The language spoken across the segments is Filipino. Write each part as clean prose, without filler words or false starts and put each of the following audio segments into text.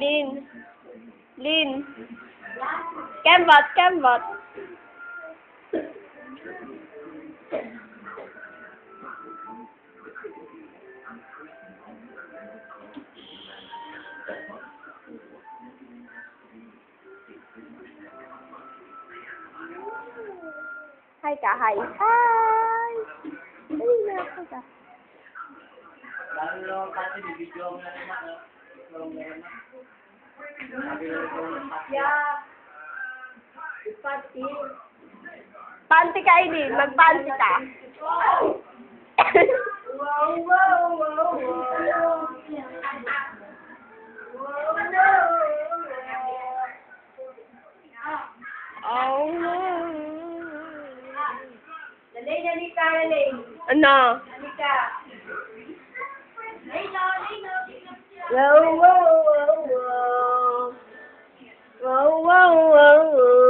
Lin. Lin. Kembot, kembot. Hi ka, hi. Hi! Dali na ako ka. Yeah. Panty. Panty ka, Eileen. Magpanty ka. Wow, wow, wow, wow. Oh, no. Dali, dali ka, dali. Ano? Dali ka. Wow, wow, wow, wow. Wow, wow, wow, wow.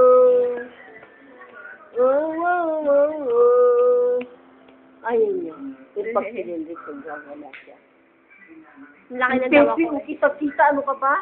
Wow, wow, wow, wow. Ayun yun. Yung pag-silindrik ko dyan, wala siya. Laki na daw ako. Kita-kita, ano ka pa?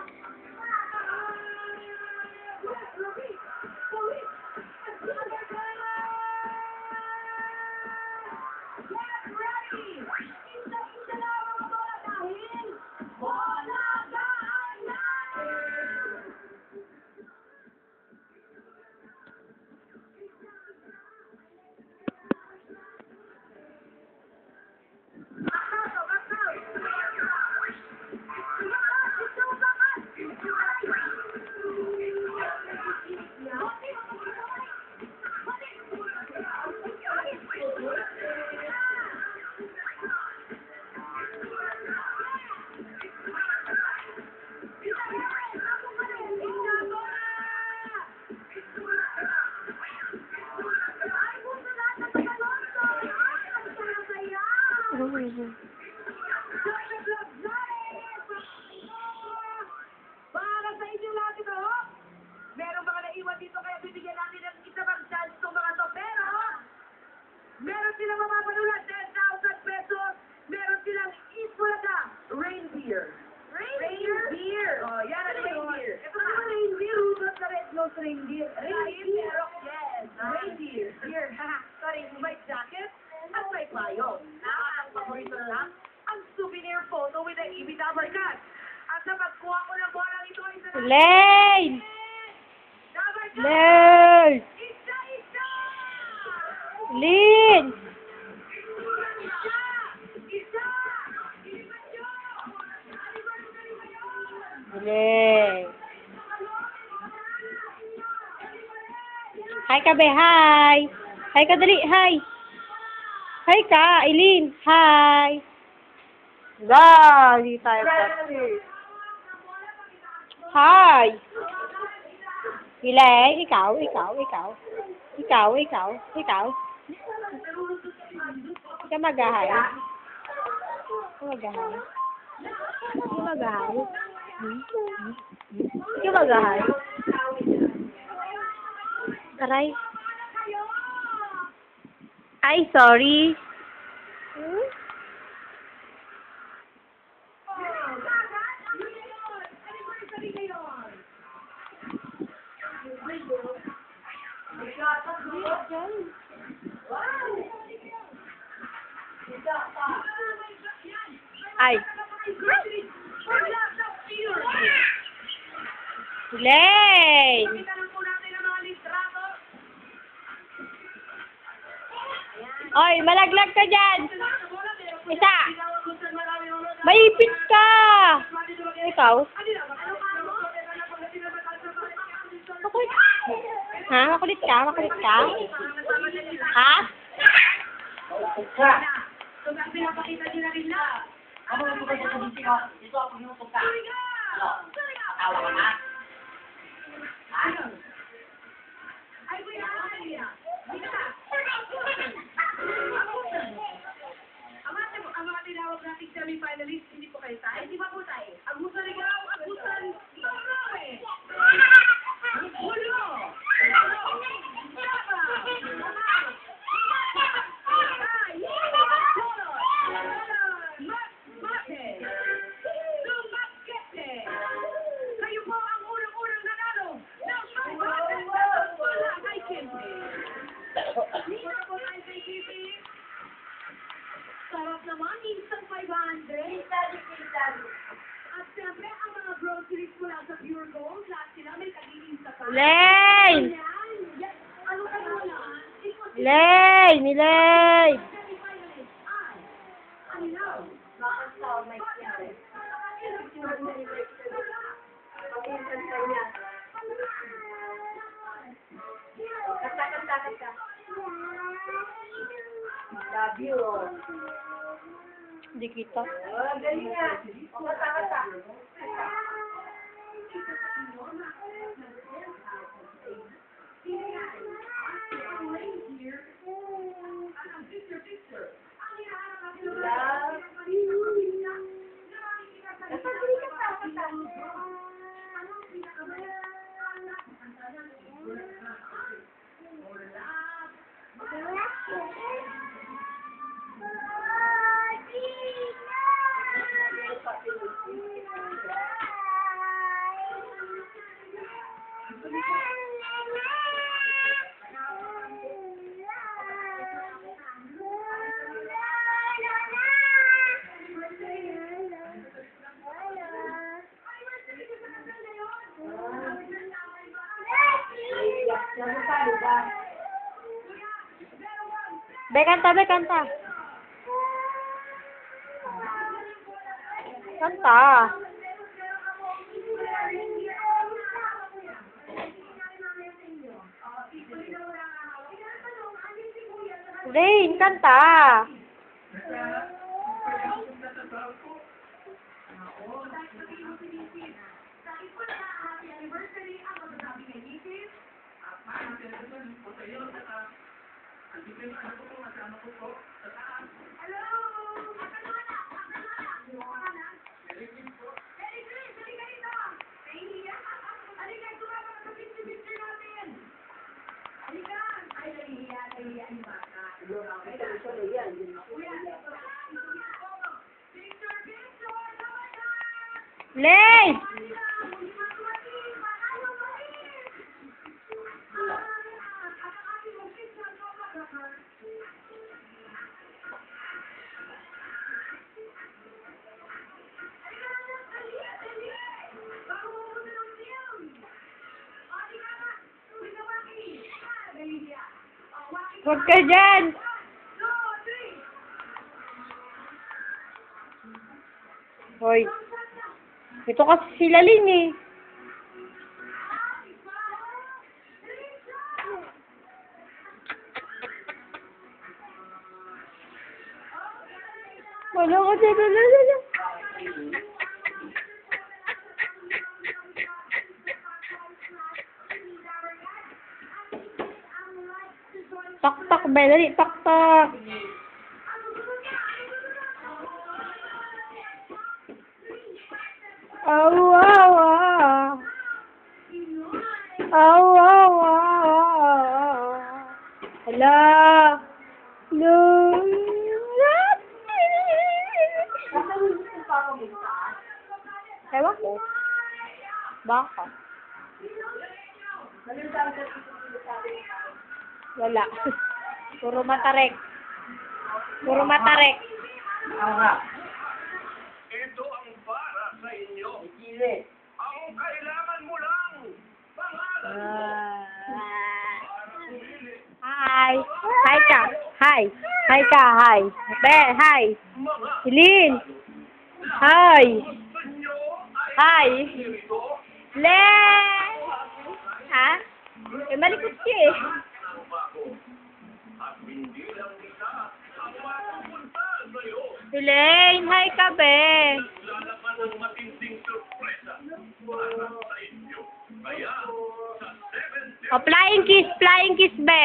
Para sa inyo lahat ito, meron mga naiwan dito kaya bibigyan natin ng isa pang chance itong mga to. Pero, meron silang mapapanulat 10,000 pesos. Meron silang Isbulaga Reindeer. Reindeer? Oh, yan ang reindeer. Ito na ang reindeer. Rudolph the Red-Nosed Reindeer. Reindeer? Yes. Reindeer. Here. Sorry, may jacket at may payong. Ang paborito na lang, ang souvenir photo with the EB Dabarkat. At sa pagkuha ko ng bola nito ay sa... Lane! Dabarkat! Lane! Isa! Isa! Lin! Isa! Isa! Ilipat nyo! Lane! Hi ka, be. Hi! Hi ka, dali. Hi! Hi ka, Eileen. Hi! Dali tayo pa. Hi! Elaine, ikaw. Ikaw magahay. Aray. Ay, sorry. Ay. Lane! Oy, malaglag ka dyan! Isa! Maipit ka! Ikaw? Makulit. Ha? Makulit ka? Ha? So, pinapakita nyo na rin na. Ako nang tukoy sa bisig ko. Dito ako pinutok ka. Tawa ka na. Ay, kuya, dito ka. Ang mga tinawag natin semi-finalist, hindi po kayo tayo. Hindi pa po tayo. Agusan ikaw, agusan. Hulo! release mo lang sa Pure Gold. Lahat sila may tagiging sa pa. Elaine! Yan. Ano ka naman na? Elaine! Elaine! Love you. Hindi kita. Galing nga. Kata-kata. Be, kanta, be, kanta. Kanta. Rain, kanta. Lay! Huwag ka dyan! Hoy. Ito kasi sila Ling eh. Wala ko dyan. Tak-tak, be. Dali, tak-tak. Awawa. Awawa. Hala. Ewan ko. Baka. Wala. Puro matarek. Puro matarek. Ito ang para sa inyo. Ang kailangan mo lang, pangalan mo. Hi. Hi ka. Hi. Hi ka. Hi. Be, hi. Hilin. Hi. Hi. Le. Ha? Eh, malikot siya eh. At hindi lang isa ang mapupunta sa'yo. Elaine, hi ka, be. Lalaman ang matinding sorpresa para sa inyo. Kaya, sa 7 Oh, flying kiss, be.